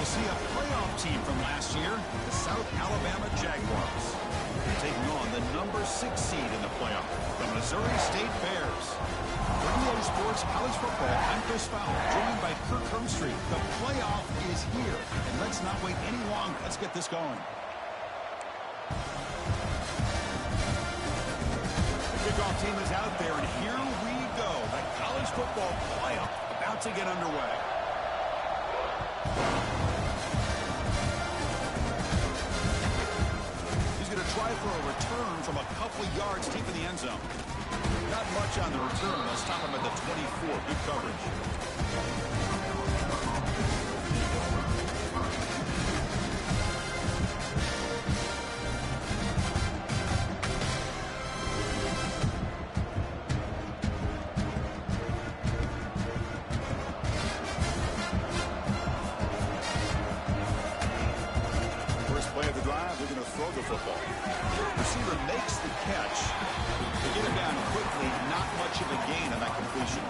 We'll see a playoff team from last year, the South Alabama Jaguars. Taking on the number 6 seed in the playoff, the Missouri State Bears. For EA Sports College Football, I'm Chris Fowler, joined by Kirk Hermstreet. The playoff is here, and let's not wait any longer. Let's get this going. The kickoff team is out there, and here we go. The college football playoff about to get underway. Try for a return from a couple of yards deep in the end zone. Not much on the return. They'll stop him at the 24. Good coverage. First play of the drive, they're going to throw the football. Receiver makes the catch. They get him down quickly. Not much of a gain on that completion.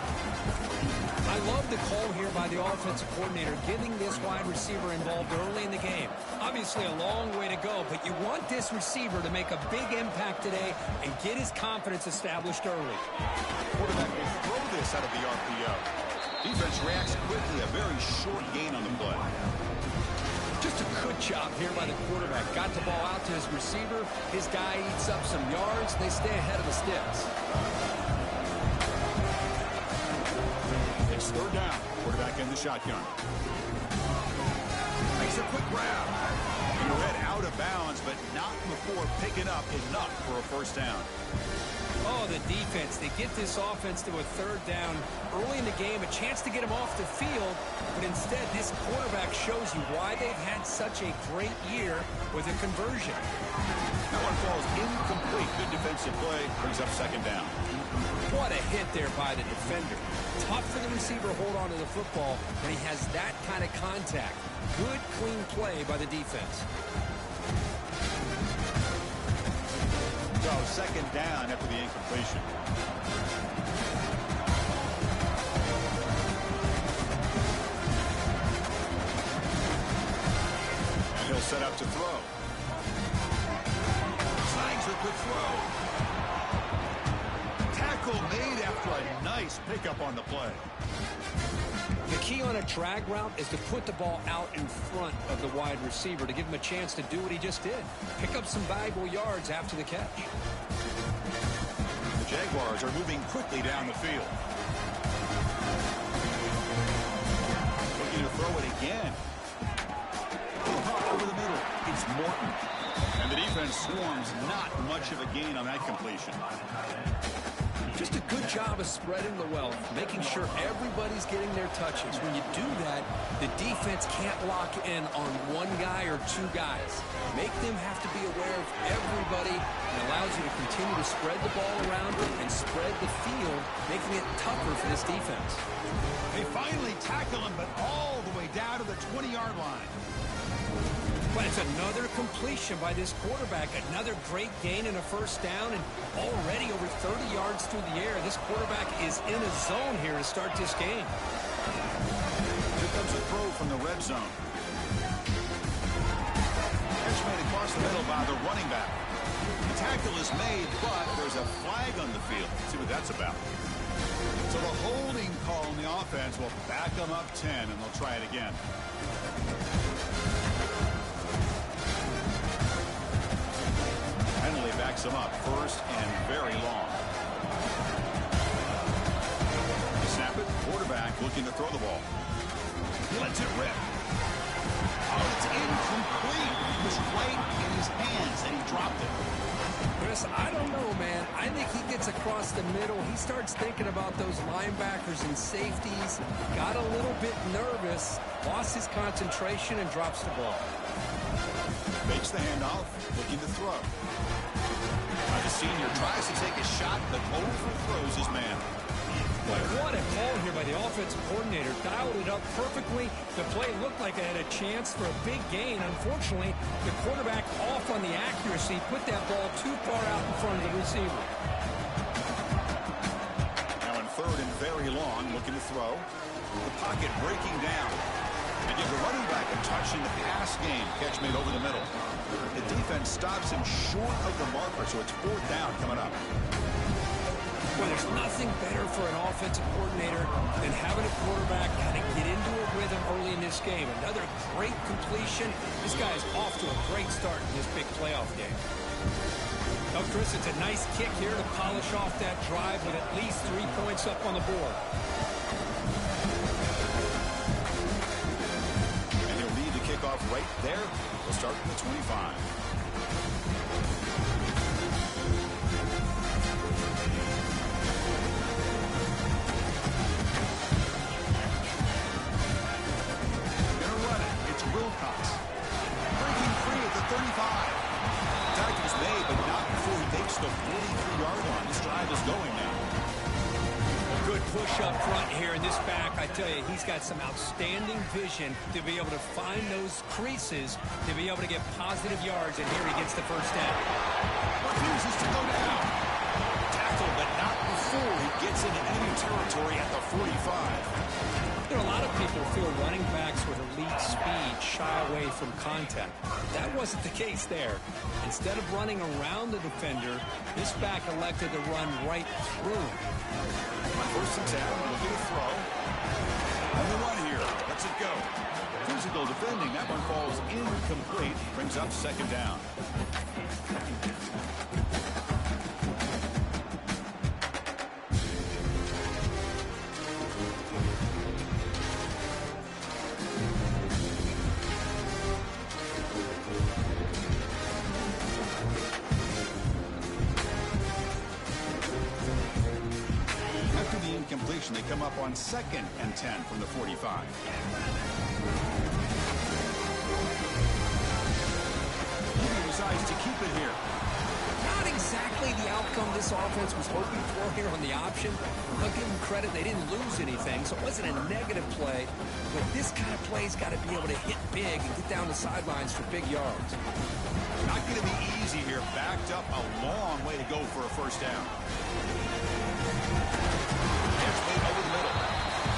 I love the call here by the offensive coordinator, getting this wide receiver involved early in the game. Obviously a long way to go, but you want this receiver to make a big impact today and get his confidence established early. Quarterback will throw this out of the RPO. Defense reacts quickly. A very short gain on the play. Just a good job here by the quarterback. Got the ball out to his receiver. His guy eats up some yards. They stay ahead of the sticks. It's third down. Quarterback in the shotgun. Makes a quick grab. Read out of bounds, but not before picking up enough for a first down. Oh, the defense. They get this offense to a third down early in the game, a chance to get him off the field, but instead this quarterback shows you why they've had such a great year with a conversion. That one falls incomplete. Good defensive play. Brings up second down. What a hit there by the defender. Tough for the receiver to hold on to the football when he has that kind of contact. Good, clean play by the defense. So second down after the incompletion. And he'll set up to throw. Snags a quick throw. Tackle made after a nice pickup on the play. The key on a drag route is to put the ball out in front of the wide receiver to give him a chance to do what he just did. Pick up some valuable yards after the catch. The Jaguars are moving quickly down the field. Looking to throw it again. Over the middle. It's Morton. And the defense swarms. Not much of a gain on that completion. Just a good job of spreading the wealth, making sure everybody's getting their touches. When you do that, the defense can't lock in on one guy or two guys. Make them have to be aware of everybody, and allows you to continue to spread the ball around and spread the field, making it tougher for this defense. They finally tackle him, but all the way down to the 20-yard line. But it's another completion by this quarterback. Another great gain and a first down, and already over 30 yards through the air. This quarterback is in a zone here to start this game. Here comes a throw from the red zone. Catch made across the middle by the running back. The tackle is made, but there's a flag on the field. Let's see what that's about. So the holding call on the offense will back them up 10, and they'll try it again. Penalty backs him up first and very long. They snap it. Quarterback looking to throw the ball. He lets it rip. Oh, it's incomplete. It was right in his hands, and he dropped it. Chris, I don't know, man. I think he gets across the middle. He starts thinking about those linebackers and safeties. Got a little bit nervous, lost his concentration, and drops the ball. Fakes the handoff, looking to throw. The senior tries to take a shot, but overthrows his man. But what a call here by the offensive coordinator. Dialed it up perfectly. The play looked like it had a chance for a big gain. Unfortunately, the quarterback off on the accuracy, put that ball too far out in front of the receiver. Now in third and very long, looking to throw. The pocket breaking down. And give the running back a touch in the pass game. Catch made over the middle. The defense stops him short of the marker, so it's 4th down coming up. Well, there's nothing better for an offensive coordinator than having a quarterback kind of get into a rhythm early in this game. Another great completion. This guy is off to a great start in this big playoff game. Oh, Chris, it's a nice kick here to polish off that drive with at least 3 points up on the board. And he'll lead the kickoff right there. We'll start from the 25. Breaking free at the 35. Tackle's made, but not before he makes the 43-yard line. This drive is going now. A good push up front here in this back. I tell you, he's got some outstanding vision to be able to find those creases, to be able to get positive yards, and here he gets the first down. Refuses to go down. Tackle, but not before he gets into enemy territory at the 45. There are a lot of people who feel running backs with elite speed shy away from contact. That wasn't the case there. Instead of running around the defender, this back elected to run right through him. On 1st and 10, looking to throw. On the run here, lets it go. Physical defending, that one falls incomplete. Brings up 2nd down. Completion. They come up on 2nd and 10 from the 45. He decides to keep it here. Not exactly the outcome this offense was hoping for here on the option. I'll give them credit. They didn't lose anything, so it wasn't a negative play. But this kind of play's got to be able to hit big and get down the sidelines for big yards. Not going to be easy here. Backed up a long way to go for a 1st down. Over the middle.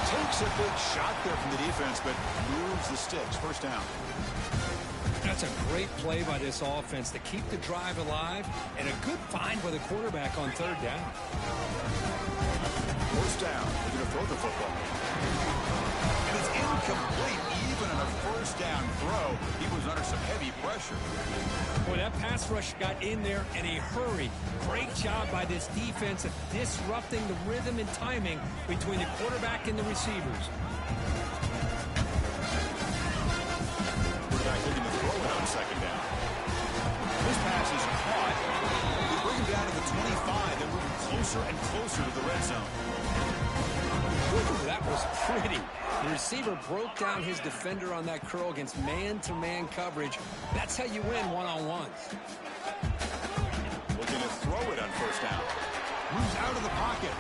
Takes a big shot there from the defense, but moves the sticks. 1st down. That's a great play by this offense to keep the drive alive, and a good find by the quarterback on 3rd down. 1st down. They're going to throw the football. And it's incomplete. Even on a 1st down throw, he was under some heavy pressure. Boy, that pass rush got in there in a hurry. Great job by this defense of disrupting the rhythm and timing between the quarterback and the receivers. Quarterback looking to throw it on 2nd down. This pass is caught. They bring him down to the 25. They're moving closer and closer to the red zone. Ooh, that was pretty. The receiver broke down his defender on that curl against man-to-man coverage. That's how you win one-on-ones. Looking to throw it on 1st down. Moves out of the pocket.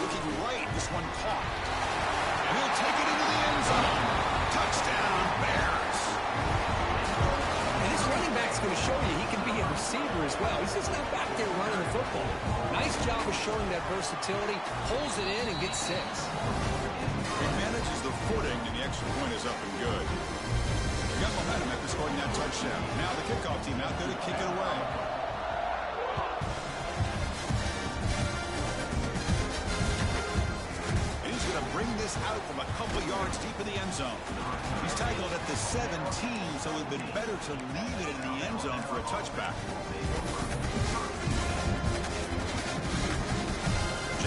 Looking right. This one caught. And he'll take it into the end zone. Touchdown, Bears. And this running back's going to show you he can be a receiver as well. He's just not back there running the football. Nice job of showing that versatility. Pulls it in and gets 6. He manages the footing, and the extra point is up and good. They got momentum after scoring that touchdown. Now the kickoff team out there to kick it away. And he's going to bring this out from a couple yards deep in the end zone. He's tackled at the 17, so it would have been better to leave it in the end zone for a touchback.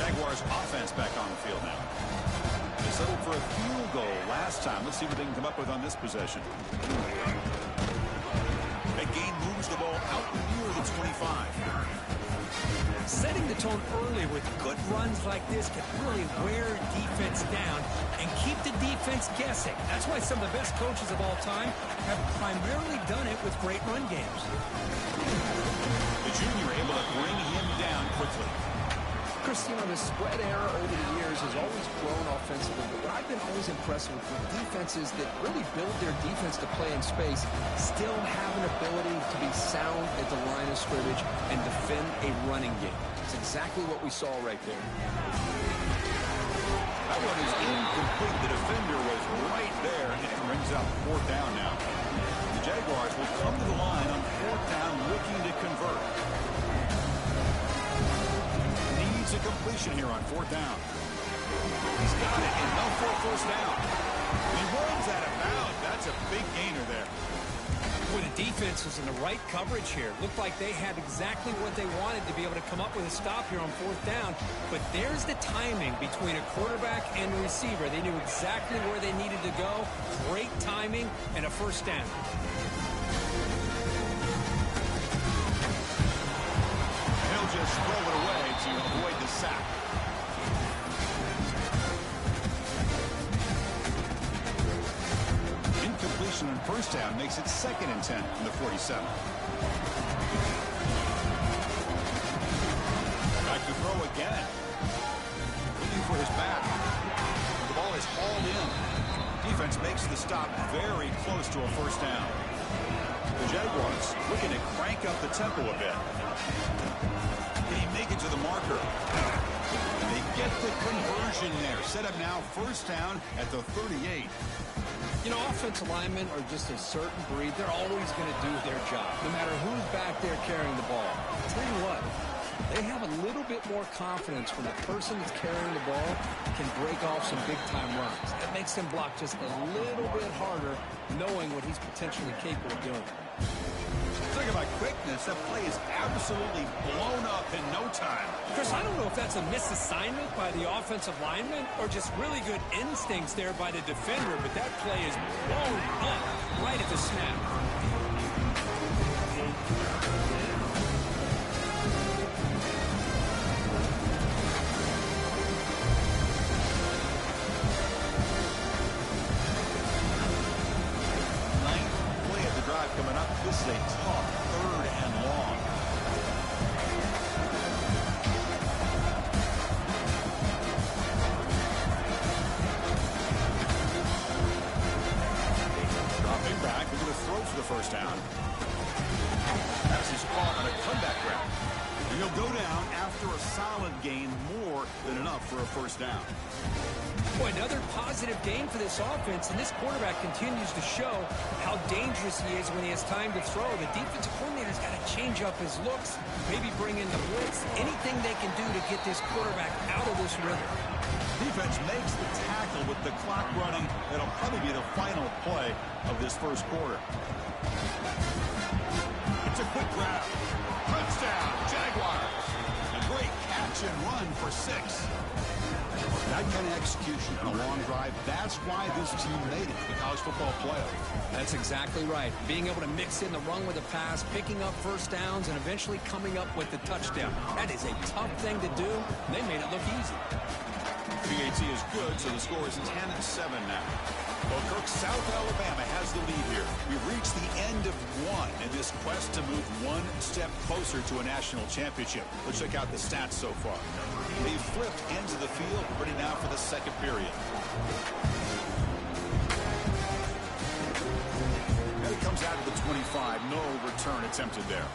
Jaguars offense back on the field now. They settled for a field goal last time. Let's see what they can come up with on this possession. McGinn moves the ball out near the 25. Setting the tone early with good runs like this can really wear defense down and keep the defense guessing. That's why some of the best coaches of all time have primarily done it with great run games. The junior able to bring him down quickly. Chris, you know, the spread era over the years has always grown offensively, but what I've been always impressed with defenses that really build their defense to play in space still have an ability to be sound at the line of scrimmage and defend a running game. It's exactly what we saw right there. That one is incomplete. The defender was right there, and it brings up fourth down now. The Jaguars will come to the line on fourth down looking to convert. Needs a completion here on fourth down. He's got it, enough for a first down. He runs out of bounds. That's a big gainer there. Boy, the defense was in the right coverage here. Looked like they had exactly what they wanted to be able to come up with a stop here on fourth down. But there's the timing between a quarterback and a receiver. They knew exactly where they needed to go. Great timing and a first down. He'll just throw it away to avoid the sack. Incompletion on first down makes it 2nd and 10 from the 47. Back to throw again. Looking for his back. The ball is hauled in. Defense makes the stop very close to a first down. The Jaguars looking to crank up the tempo a bit. Can he make it to the marker? And they get the conversion there. Set up now first down at the 38. You know, offensive linemen are just a certain breed. They're always going to do their job, no matter who's back there carrying the ball. I'll tell you what, they have a little bit more confidence when the person that's carrying the ball can break off some big-time runs. That makes them block just a little bit harder, knowing what he's potentially capable of doing. Talking about quickness, that play is absolutely blown up in no time. Chris, I don't know if that's a misassignment by the offensive lineman or just really good instincts there by the defender, but that play is blown up right at the snap. Coming up, this is a tough 3rd and long. Dropping back, we're going to throw for the first down. Pass is caught on a comeback route. And he'll go down after a solid gain, more than enough for a first down. Boy, another positive game for this offense, and this quarterback continues to show how dangerous he is when he has time to throw. The defensive coordinator's got to change up his looks, maybe bring in the blitz, anything they can do to get this quarterback out of this rhythm. Defense makes the tackle with the clock running. That'll probably be the final play of this first quarter. It's a quick grab. Touchdown, Jaguars. A great catch and run for 6. That kind of execution on a long drive, that's why this team made it to the college football playoff. That's exactly right. Being able to mix in the run with a pass, picking up first downs, and eventually coming up with the touchdown. That is a tough thing to do, and they made it look easy. PAT is good, so the score is 10-7 now. Well, Kirk, South Alabama has the lead here. We've reached the end of one in this quest to move one step closer to a national championship. Let's check out the stats so far. They've flipped ends of the field, ready now for the second period. And it comes out of the 25. No return attempted there.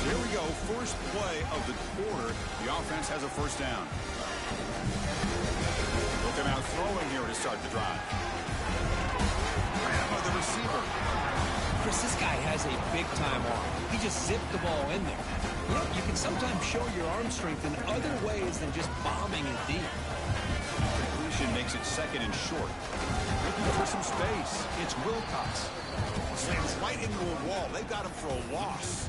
Here we go, first play of the quarter. The offense has a first down. They'll come out throwing here to start the drive. Grab by the receiver. Chris, this guy has a big-time arm. He just zipped the ball in there. You know, you can sometimes show your arm strength in other ways than just bombing it deep. Completion makes it 2nd and short. Looking for some space. It's Wilcox. Slams right into a wall. They've got him for a loss.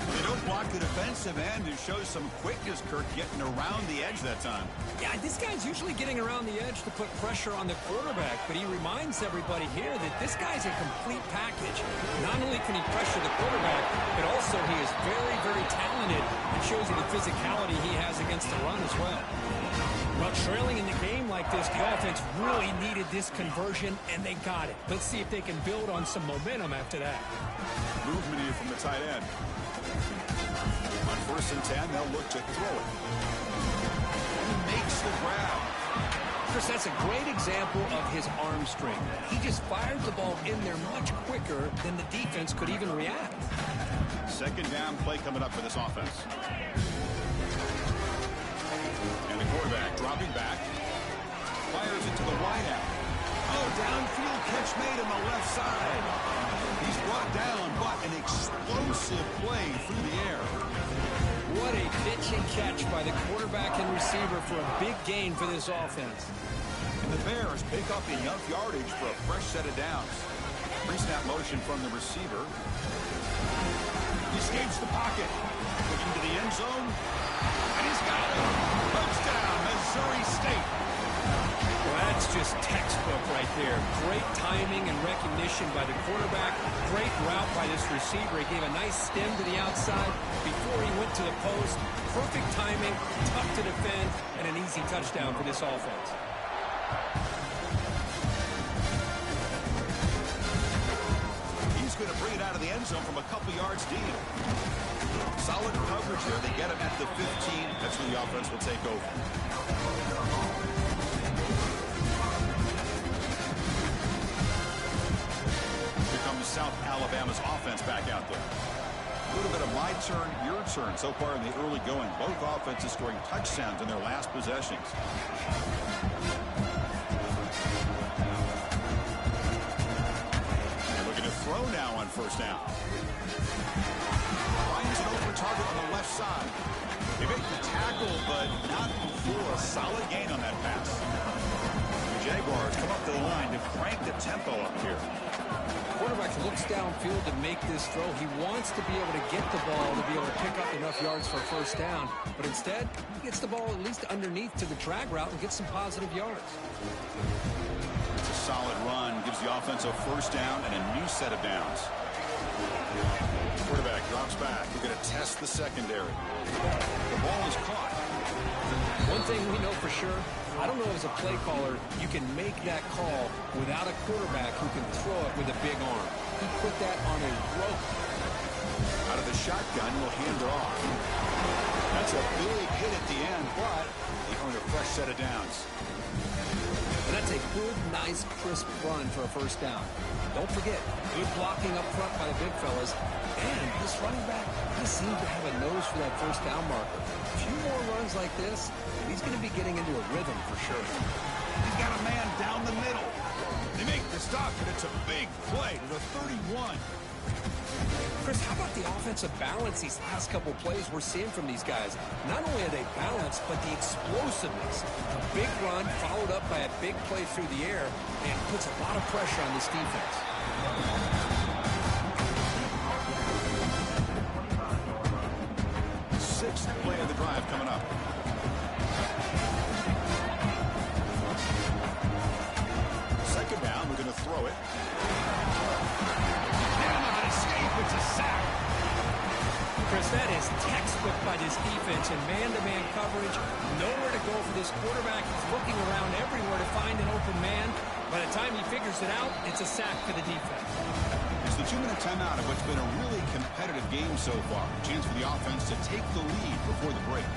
They don't block the defensive end, who shows some quickness, Kirk, getting around the edge that time. Yeah, this guy's usually getting around the edge to put pressure on the quarterback, but he reminds everybody here that this guy's a complete package. Not only can he pressure the quarterback, but also he is very, very talented and shows you the physicality he has against the run as well. Well, trailing in the game like this, the offense really needed this conversion, and they got it. Let's see if they can build on some momentum after that. Movement here from the tight end. On 1st and 10, they'll look to throw it. He makes the grab. Chris, that's a great example of his arm strength. He just fired the ball in there much quicker than the defense could even react. Second down play coming up for this offense. And the quarterback dropping back. Fires it to the wideout. Oh, downfield catch made on the left side. He's brought down, but an explosive play through the air. What a pitch and catch by the quarterback and receiver for a big gain for this offense. And the Bears pick up enough yardage for a fresh set of downs. Pre-snap motion from the receiver. He escapes the pocket. Looking to the end zone. And he's got it. Touchdown, Missouri State. Well, that's just textbook right there. Great timing and recognition by the quarterback. Great route by this receiver. He gave a nice stem to the outside before he went to the post. Perfect timing, tough to defend, and an easy touchdown for this offense. He's going to bring it out of the end zone from a couple yards deep. Solid coverage there. They get him at the 15. That's where the offense will take over. South Alabama's offense back out there. A little bit of my turn, your turn so far in the early going. Both offenses scoring touchdowns in their last possessions. And looking to throw now on first down. Finds an open target on the left side. They make the tackle, but not before a solid gain on that pass. The Jaguars come up to the line to crank the tempo up here. Quarterback looks downfield to make this throw. He wants to be able to get the ball to be able to pick up enough yards for a first down. But instead, he gets the ball at least underneath to the drag route and gets some positive yards. It's a solid run. Gives the offense a first down and a new set of downs. Quarterback drops back. We're going to test the secondary. The ball is caught. One thing we know for sure, I don't know as a play caller, you can make that call without a quarterback who can throw it with a big arm. He put that on a rope. Out of the shotgun, will hand it off. That's a big hit at the end, but they earn a fresh set of downs. And that's a good, nice, crisp run for a first down. Don't forget, good blocking up front by the big fellas. And this running back, he seems to have a nose for that first down marker. A few more runs like this, and he's going to be getting into a rhythm for sure. He's got a man down the middle. They make the stop, and it's a big play to the 31. Chris, how about the offensive balance these last couple plays we're seeing from these guys? Not only are they balanced, but the explosiveness. A big run followed up by a big play through the air and puts a lot of pressure on this defense. Sixth play of the drive coming up. Second down, we're going to throw it. It's a sack. Chris, that is textbook by this defense in man-to-man coverage. Nowhere to go for this quarterback. He's looking around everywhere to find an open man. By the time he figures it out, it's a sack for the defense. It's the 2-minute timeout of what's been a really competitive game so far. Chance for the offense to take the lead before the break.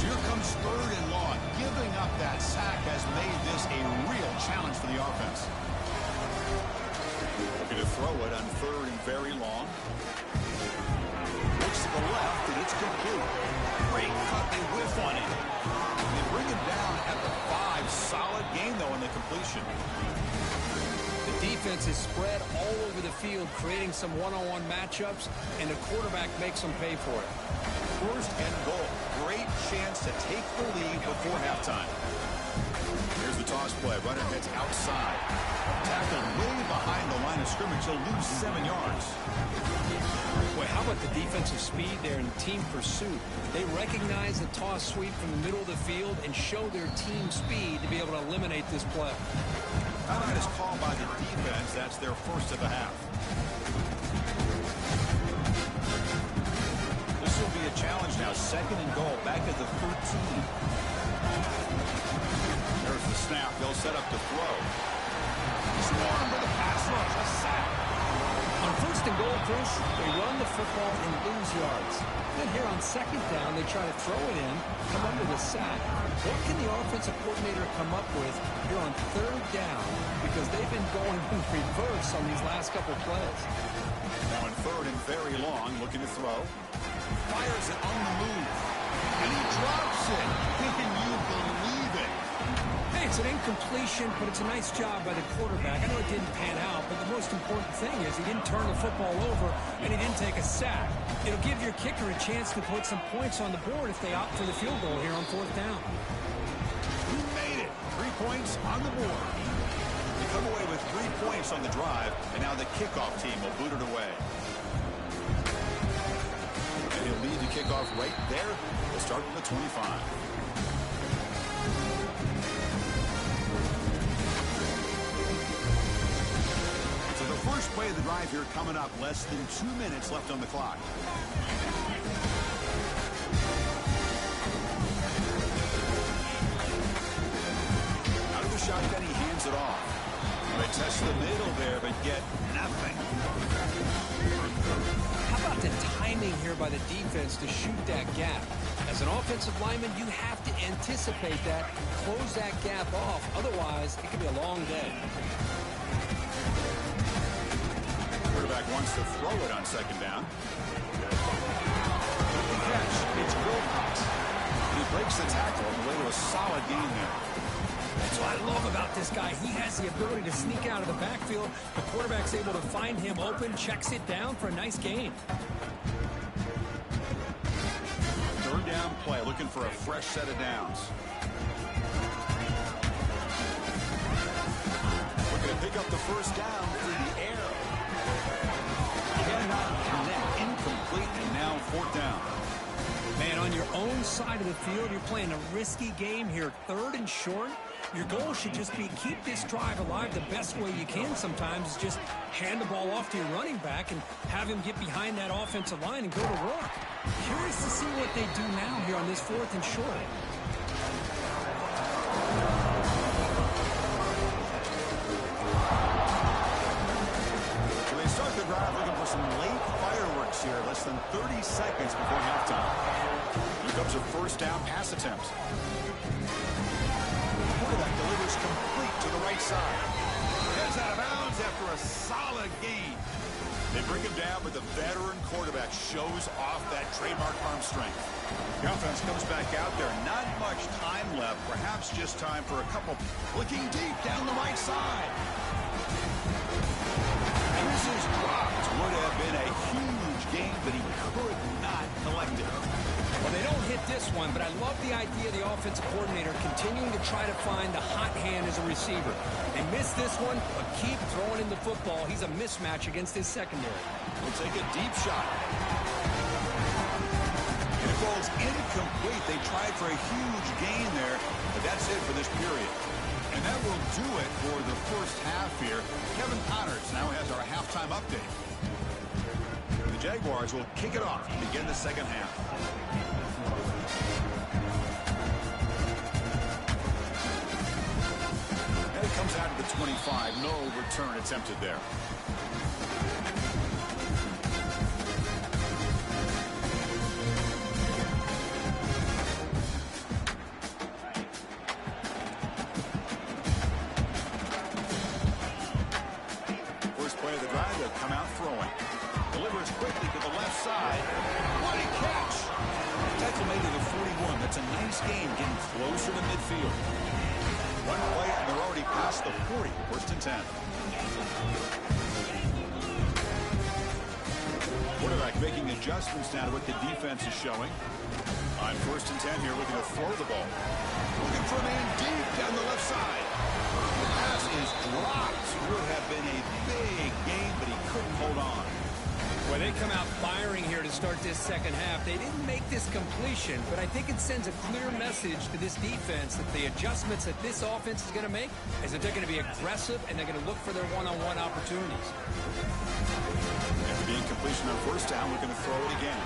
So here comes third and long. Giving up that sack has made this a real challenge for the offense. Looking to throw it on third and very long. Looks to the left, and it's complete. Great cut, they whiff on it. They bring him down at the 5. Solid gain, though, on the completion. The defense is spread all over the field, creating some one-on-one matchups, and the quarterback makes them pay for it. First and goal. Great chance to take the lead before halftime. Here's the toss play. Runner heads outside. Tackled way behind the line of scrimmage. He'll lose 7 yards. Boy, how about the defensive speed there in team pursuit? They recognize the toss sweep from the middle of the field and show their team speed to be able to eliminate this play. Timeout is called by the defense. That's their first of the half. This will be a challenge now. Second and goal. Back at the 13. There's the snap. They'll set up the throw. Swarm with a pass rush. A sack. On first and goal, Chris, they run the football and lose yards. Then here on second down, they try to throw it in, come up with a sack. What can the offensive coordinator come up with here on third down? Because they've been going in reverse on these last couple plays. Now in third and very long, looking to throw. Fires it on the move. And he drops it. Can you believe it? Hey, it's an incompletion, but it's a nice job by the quarterback. I know it didn't pan out, but the most important thing is he didn't turn the football over and he didn't take a sack. It'll give your kicker a chance to put some points on the board if they opt for the field goal here on fourth down. He made it. 3 points on the board. They come away with 3 points on the drive, and now the kickoff team will boot it away. And he'll lead the kickoff right there. We'll start from the 25. First play of the drive here coming up. Less than 2 minutes left on the clock. Out of the shotgun, he hands it off. They test the middle there, but get nothing. How about the timing here by the defense to shoot that gap? As an offensive lineman, you have to anticipate that, close that gap off. Otherwise, it could be a long day. Quarterback wants to throw it on second down. The catch, it's Wilcox. He breaks the tackle on the way to a solid gain there. That's what I love about this guy. He has the ability to sneak out of the backfield. The quarterback's able to find him open, checks it down for a nice gain. Third down play, looking for a fresh set of downs. Looking to pick up the first down through the air. Cannot connect, incomplete, and now fourth down. Man, on your own side of the field, you're playing a risky game here. Third and short. Your goal should just be keep this drive alive the best way you can sometimes is just hand the ball off to your running back and have him get behind that offensive line and go to work. Curious to see what they do now here on this fourth and short. Start the drive looking for some late fireworks here. Less than 30 seconds before halftime. Here comes a first down pass attempt. Quarterback delivers complete to the right side. Heads out of bounds after a solid gain. They bring him down, but the veteran quarterback shows off that trademark arm strength. The offense comes back out there. Not much time left. Perhaps just time for a couple. Looking deep down the right side. This is dropped. Would have been a huge game, but he could not collect it. Well, they don't hit this one, but I love the idea of the offensive coordinator continuing to try to find the hot hand as a receiver. They missed this one, but keep throwing in the football. He's a mismatch against his secondary. We'll take a deep shot. And it falls incomplete. They tried for a huge gain there, but that's it for this period. And that will do it for the first half here. Kevin Connors now has our halftime update. The Jaguars will kick it off to begin the second half. And it comes out to the 25. No return attempted there. Game getting closer to midfield. One play and they're already past the 40. First and 10. Quarterback making adjustments now to what the defense is showing. On first and 10 here, looking to throw the ball. Looking for a man deep down the left side. The pass is dropped. Would have been a big game, but he couldn't hold on. Well, they come out firing here to start this second half. They didn't make this completion, but I think it sends a clear message to this defense that the adjustments that this offense is going to make is that they're going to be aggressive and they're going to look for their one-on-one opportunities. After the incompletion on first down, we're going to throw it again.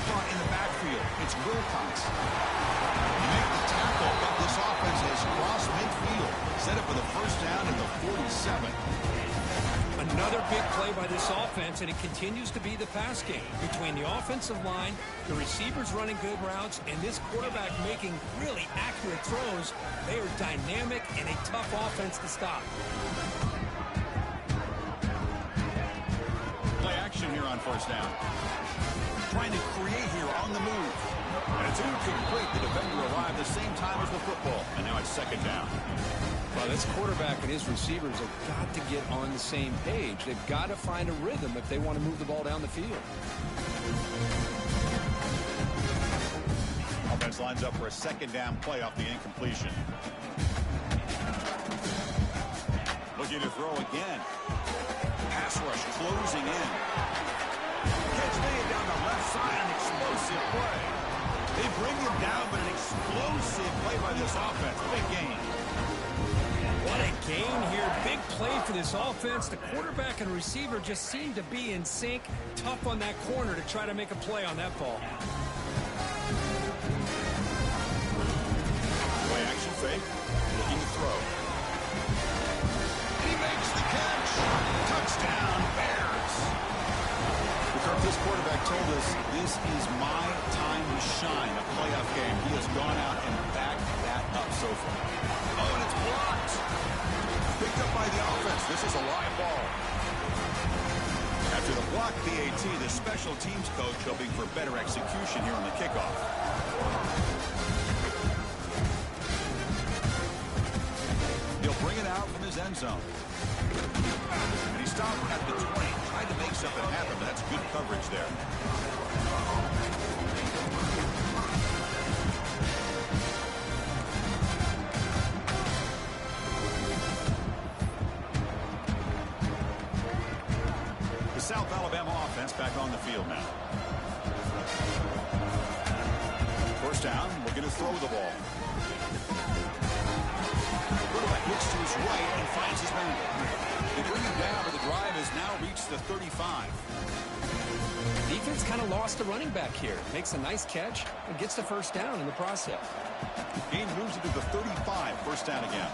Caught in the backfield. It's Wilcox. He makes the tackle, but this offense has crossed midfield. Set up for the first down at the 47. Another big play by this offense, and it continues to be the pass game. Between the offensive line, the receivers running good routes, and this quarterback making really accurate throws, they are dynamic and a tough offense to stop. Play action here on first down. Trying to create here on the move. And it's incomplete. The defender arrived the same time as the football. And now it's second down. Well, this quarterback and his receivers have got to get on the same page. They've got to find a rhythm if they want to move the ball down the field. Offense lines up for a second down play off the incompletion. Looking to throw again. Pass rush closing in. Catch made down the left side. An explosive play. They bring him down, but an explosive play by this offense. Big gain. What a gain here. Big play for this offense. The quarterback and receiver just seem to be in sync. Tough on that corner to try to make a play on that ball. Play action fake. Looking to throw. And he makes the catch. Touchdown, Bears. This quarterback told us this is my time to shine, a playoff game. He has gone out and backed that up so far. Oh, and it's blocked. Picked up by the offense. This is a live ball. After the block PAT, the special teams coach hoping for better execution here on the kickoff. He'll bring it out from his end zone. And he stopped at the 20. Tried to make something happen, but that's good coverage there. The South Alabama offense back on the field now. First down, looking to throw the ball. Quarterback looks to his right and finds his man. They bring him down, but the drive has now reached the 35. Defense kind of lost a running back here. Makes a nice catch and gets the first down in the process. Game moves it to the 35. First down again.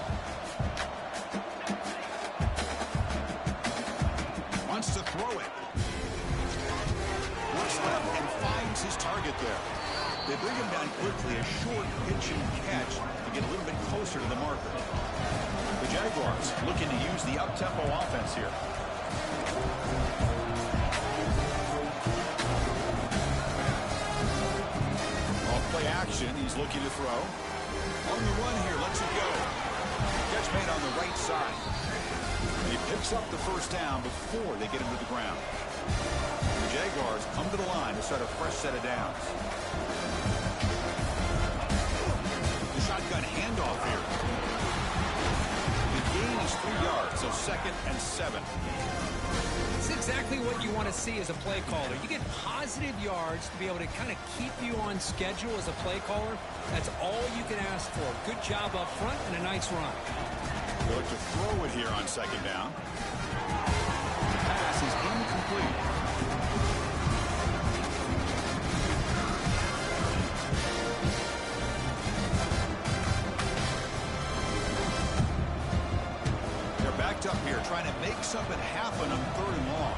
Wants to throw it. Looks left and finds his target there. They bring him down quickly, a short pitch and catch to get a little bit closer to the marker. The Jaguars looking to use the up-tempo offense here. Off play action, he's looking to throw. On the run here, lets it go. Catch made on the right side. And he picks up the first down before they get him to the ground. The Jaguars come to the line to start a fresh set of downs. The shotgun handoff here. The gain is 3 yards, so 2nd and 7. It's exactly what you want to see as a play caller. You get positive yards to be able to kind of keep you on schedule as a play caller. That's all you can ask for. Good job up front and a nice run. They look to throw it here on second down. The pass is incomplete. Backed up here, trying to make something happen on 3rd and long.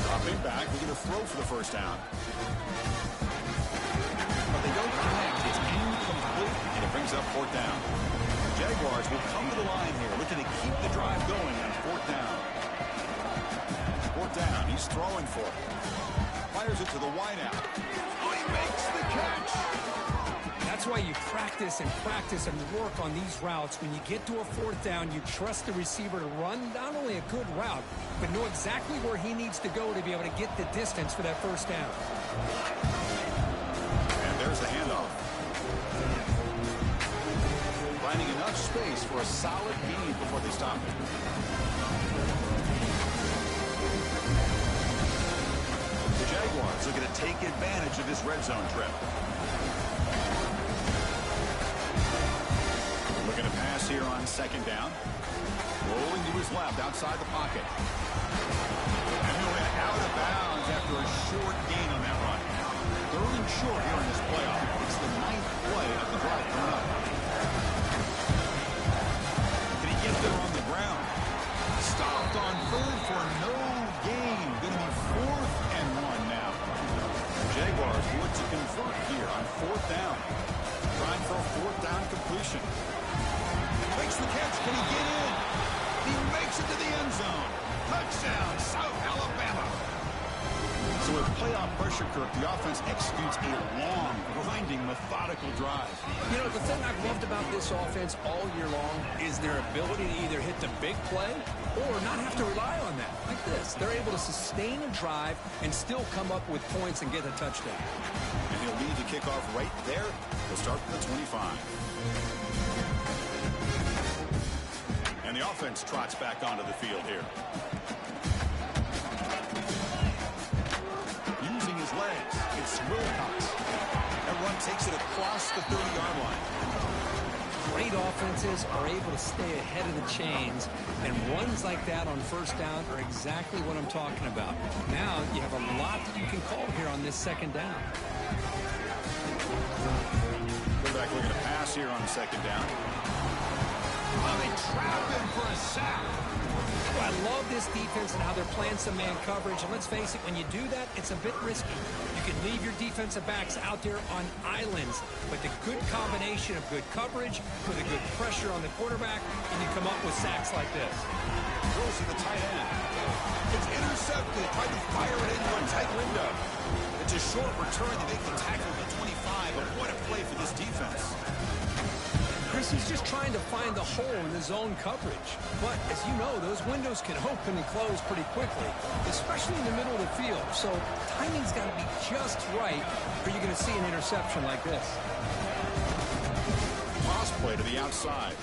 Dropping back, we're going to throw for the first down. But they don't connect. It's incomplete, and it brings up 4th down. The Jaguars will come to the line here, looking to keep the drive going on 4th down. 4th down, he's throwing for it. Fires it to the wideout. Makes the catch. That's why you practice and work on these routes. When you get to a 4th down, you trust the receiver to run not only a good route, but know exactly where he needs to go to be able to get the distance for that first down. And there's the handoff. Finding enough space for a solid gain before they stop it. The Jaguars are going to take advantage of this red zone trip. Looking to pass here on second down. Rolling to his left outside the pocket. And he went out of bounds after a short gain on that run. 3rd and short here in this playoff. It's the 9th play of the drive coming up. Can he get there on the ground? Stopped on 3rd for no gain. Going to be 4th and 1 now. Jaguars look to convert here on 4th down. Trying for a 4th down completion. Makes the catch. Can he get in? He makes it to the end zone. Touchdown, South Alabama. So with playoff pressure, Kirk, the offense executes a long, grinding, methodical drive. You know, the thing I've loved about this offense all year long is their ability to either hit the big play or not have to rely on that. Like this. They're able to sustain a drive and still come up with points and get a touchdown. And he'll lead the kickoff right there. He'll start from the 25. And the offense trots back onto the field here. Using his legs, it's Wilcox. That run takes it across the 30-yard line. Great offenses are able to stay ahead of the chains, and runs like that on 1st down are exactly what I'm talking about. Now you have a lot that you can call here on this 2nd down. Quarterback looking to pass here on 2nd down. Oh, they trap him for a sack. Well, I love this defense and how they're playing some man coverage. And let's face it, when you do that, it's a bit risky. You can leave your defensive backs out there on islands, but the good combination of good coverage with a good pressure on the quarterback, and you come up with sacks like this. Throws to the tight end. It's intercepted. Tried to fire it into a tight window. It's a short return to make the tackle at the 25, but what a play for this defense. Chris, he's just trying to find the hole in the zone coverage. But, as you know, those windows can open and close pretty quickly, especially in the middle of the field. So, timing's got to be just right, or you're going to see an interception like this. Toss play to the outside.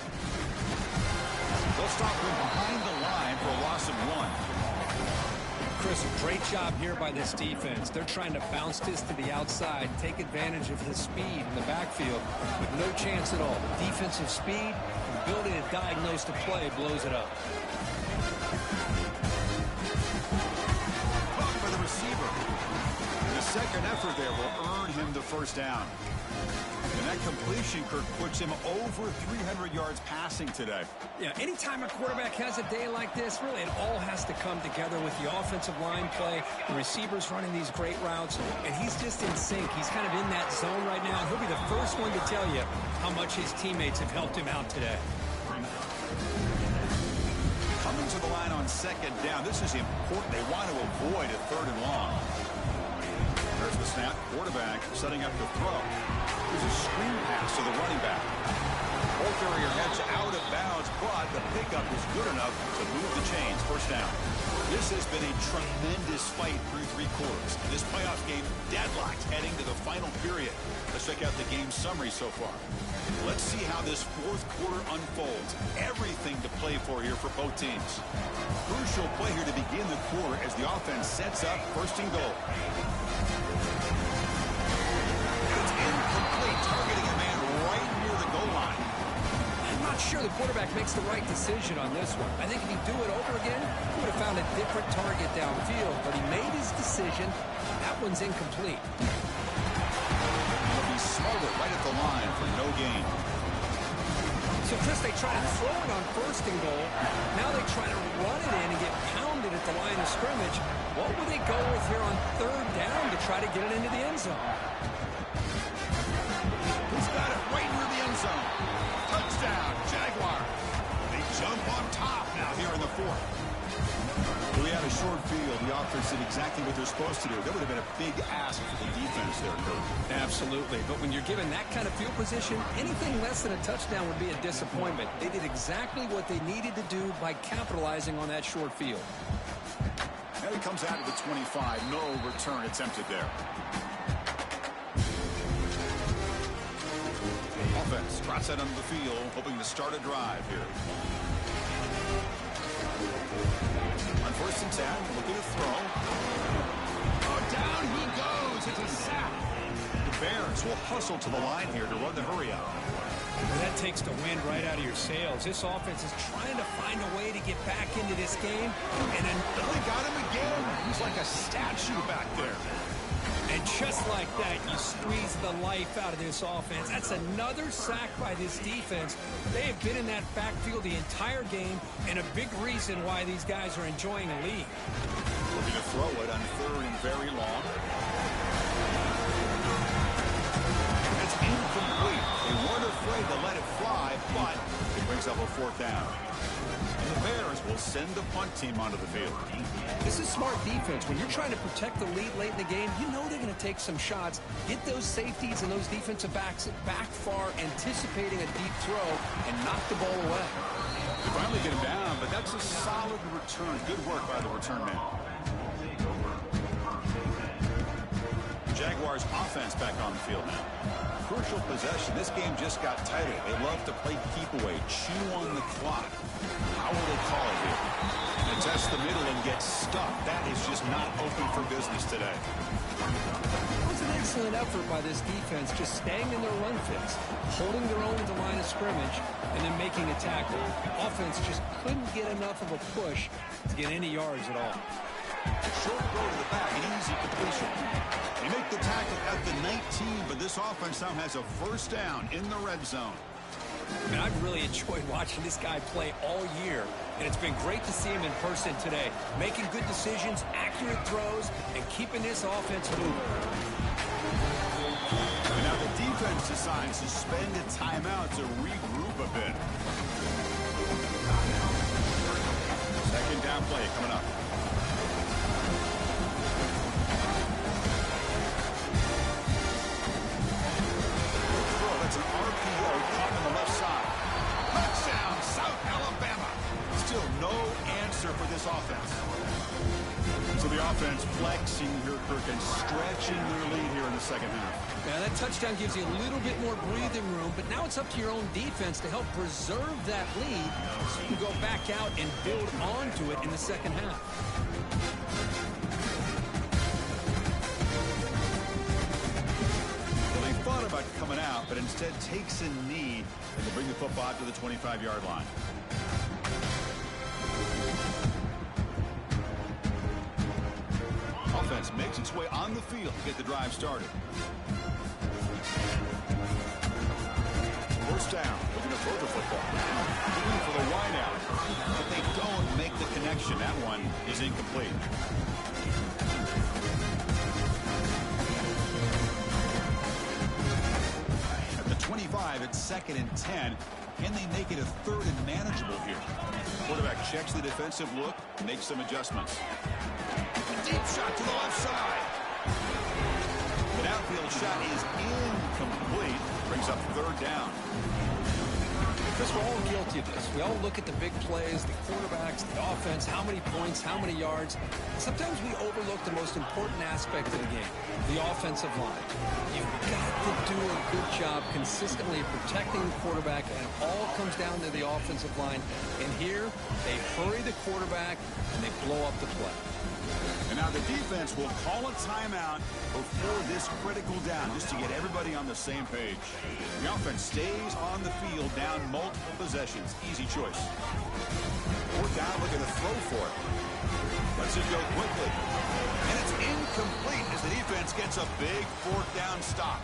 They'll stop him behind the line for a loss of 1. Chris, a great job here by this defense. They're trying to bounce this to the outside, take advantage of his speed in the backfield with no chance at all. Defensive speed, ability to diagnose the play, blows it up. Caught by the receiver. And the second effort there will earn him the 1st down. And that completion, Kirk, puts him over 300 yards passing today. Yeah, anytime a quarterback has a day like this, really it all has to come together with the offensive line play, the receivers running these great routes, and he's just in sync. He's kind of in that zone right now. He'll be the first one to tell you how much his teammates have helped him out today. Coming to the line on 2nd down. This is important. They want to avoid a 3rd and long. There's the snap. Quarterback setting up the throw. There's a screen pass to the running back. Ball carrier heads out of bounds, but the pickup is good enough to move the chains. 1st down. This has been a tremendous fight through 3 quarters. This playoff game deadlocked heading to the final period. Let's check out the game summary so far. Let's see how this 4th quarter unfolds. Everything to play for here for both teams. Crucial play here to begin the quarter as the offense sets up 1st and goal. It's incomplete, targeting a man right near the goal line. I'm not sure the quarterback makes the right decision on this one. I think if he'd do it over again, he would have found a different target downfield, but he made his decision. That one's incomplete. He'll be smothered right at the line for no gain. So, Chris, they try to throw it on 1st and goal. Now they try to run it in and get pounded at the line of scrimmage. What would they go with here on 3rd down to try to get it into the end zone? He's got it right near the end zone. Touchdown, Jaguar. They jump on top now here in the 4th. Well, we had a short field. The offense did exactly what they're supposed to do. That would have been a big ask for the defense there, Kirk. Absolutely. But when you're given that kind of field position, anything less than a touchdown would be a disappointment. They did exactly what they needed to do by capitalizing on that short field. And he comes out of the 25. No return attempted there. Offense trots out onto the field, hoping to start a drive here. On 1st and 10, looking to throw. Oh, down he goes. It's a sack. The Bears will hustle to the line here to run the hurry out. Well, that takes the wind right out of your sails. This offense is trying to find a way to get back into this game. And then they got him again. He's like a statue back there. And just like that, you squeeze the life out of this offense. That's another sack by this defense. They have been in that backfield the entire game, and a big reason why these guys are enjoying a lead. Looking to throw it on 3rd and very long. It's incomplete. They weren't afraid to let it fly, but it brings up a 4th down. And the Bears will send the punt team onto the field. This is smart defense. When you're trying to protect the lead late in the game, you know they're going to take some shots, get those safeties and those defensive backs back far, anticipating a deep throw, and knock the ball away. They finally get him down, but that's a solid return. Good work by the return man. Jaguars offense back on the field now. Crucial possession. This game just got tighter. They love to play keep away, chew on the clock. How will they call it here? They test the middle and get stuck. That is just not open for business today. It was an excellent effort by this defense, just staying in their run fits, holding their own at the line of scrimmage, and then making a tackle. Offense just couldn't get enough of a push to get any yards at all. Short throw to the back, an easy completion. They make the tackle at the 19, but this offense now has a 1st down in the red zone. I mean, I've really enjoyed watching this guy play all year, and it's been great to see him in person today, making good decisions, accurate throws, and keeping this offense moving. And now the defense decides to spend a timeout to regroup a bit. 2nd down play coming up. It's an RPO caught on the left side. Touchdown, South Alabama. Still no answer for this offense. So the offense flexing here, Kirk, and stretching their lead here in the 2nd half. Yeah, that touchdown gives you a little bit more breathing room, but now it's up to your own defense to help preserve that lead so you can go back out and build onto it in the 2nd half. Thought about coming out, but instead takes a knee and will bring the football out to the 25-yard line. Offense makes its way on the field to get the drive started. 1st down, looking to throw the football. Looking for the wide out, but they don't make the connection. That one is incomplete. 25 at 2nd and 10. Can they make it a 3rd and manageable here? Quarterback checks the defensive look, makes some adjustments. A deep shot to the left side. The outfield shot is incomplete. Brings up 3rd down. Because we're all guilty of this. We all look at the big plays, the quarterbacks, the offense, how many points, how many yards. Sometimes we overlook the most important aspect of the game, the offensive line. You've got to do a good job consistently protecting the quarterback, and it all comes down to the offensive line. And here, they hurry the quarterback, and they blow up the play. And now the defense will call a timeout before this critical down, just to get everybody on the same page. The offense stays on the field, down multiple possessions. Easy choice. 4th down, looking to throw for it. Lets it go quickly. And it's incomplete as the defense gets a big 4th down stop.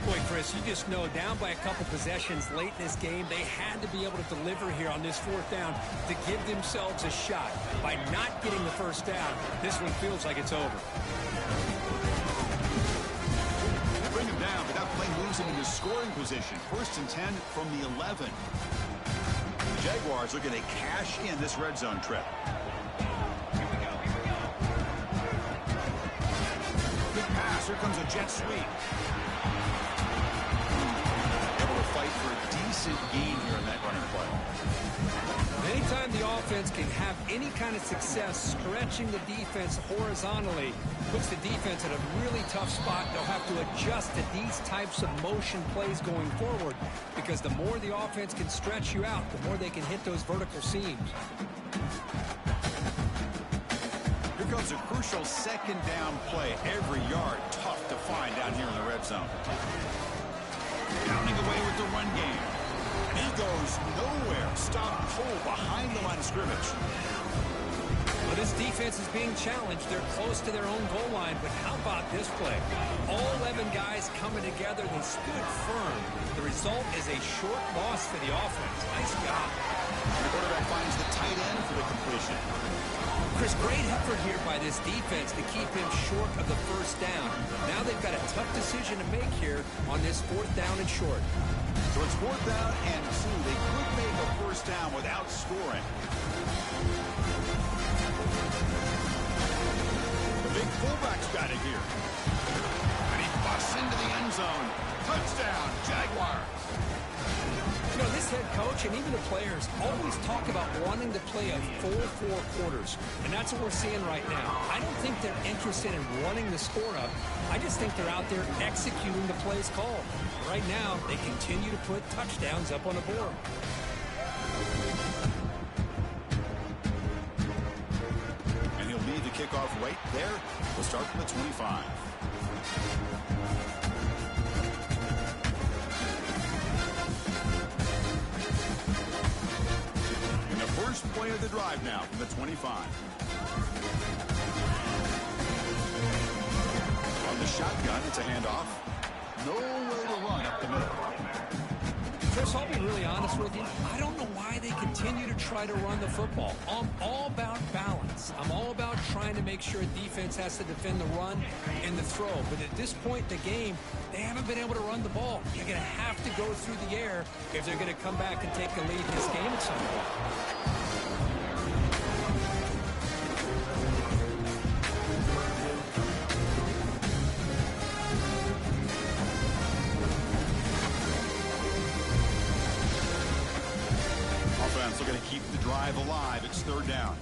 Boy, Chris, you just know down by a couple possessions late in this game, they had to be able to deliver here on this 4th down to give themselves a shot. By not getting the 1st down, this one feels like it's over. They bring him down, but that play moves him into scoring position. 1st and 10 from the 11. The Jaguars looking to cash in this red zone trip. Good pass. Here comes a jet sweep. Fight for a decent gain here in that running play. Anytime the offense can have any kind of success stretching the defense horizontally, puts the defense in a really tough spot. They'll have to adjust to these types of motion plays going forward, because the more the offense can stretch you out, the more they can hit those vertical seams. Here comes a crucial 2nd down play. Every yard tough to find down here in the red zone. Pounding away with the run game. He goes nowhere. Stop pull behind the line of scrimmage. But this defense is being challenged. They're close to their own goal line, but how about this play? All 11 guys coming together. They stood firm. The result is a short loss for the offense. Nice job. The quarterback finds the tight end for the completion. Chris, great effort here by this defense to keep him short of the first down. Now they've got a tough decision to make here on this 4th down and short. So it's 4th down and 2. They could make a first down without scoring. The big fullback's got it here. And he busts into the end zone. Touchdown, Jaguars. You know, this head coach and even the players always talk about wanting to play a full 4 quarters, and that's what we're seeing right now. I don't think they're interested in running the score up. I just think they're out there executing the plays called. Right now, they continue to put touchdowns up on the board. And he'll lead the kickoff right there. We'll start from the 25. First play of the drive now from the 25. On the shotgun, it's a handoff. Nowhere to run up the middle. Chris, I'll be really honest with you. I don't know why they continue to try to run the football. I'm all about balance. I'm all about trying to make sure defense has to defend the run and the throw. But at this point in the game, they haven't been able to run the ball. You're going to have to go through the air if they're going to come back and take the lead in this game at some point. Looking to keep the drive alive. It's 3rd down.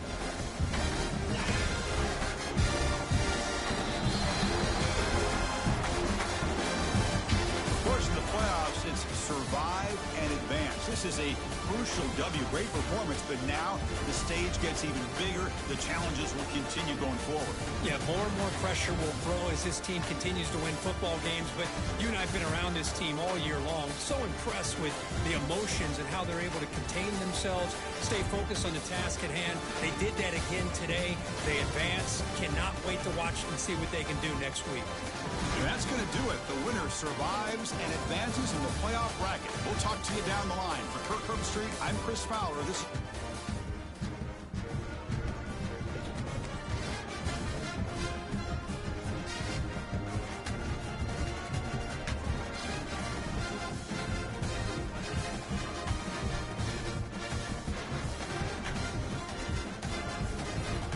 Of course, in the playoffs, it's survive and advance. This is a crucial W. Great performance, but now the stage gets even bigger. The challenges will continue going forward. Yeah, more and more pressure will grow as this team continues to win football games. But you and I have been around this team all year long. So impressed with the emotions and how they're able to contain themselves, stay focused on the task at hand. They did that again today. They advance. Cannot wait to watch and see what they can do next week. And that's going to do it. The winner survives and advances in the playoff bracket. We'll talk to you down the line. For Kirk Herbstreit, I'm Chris Fowler. This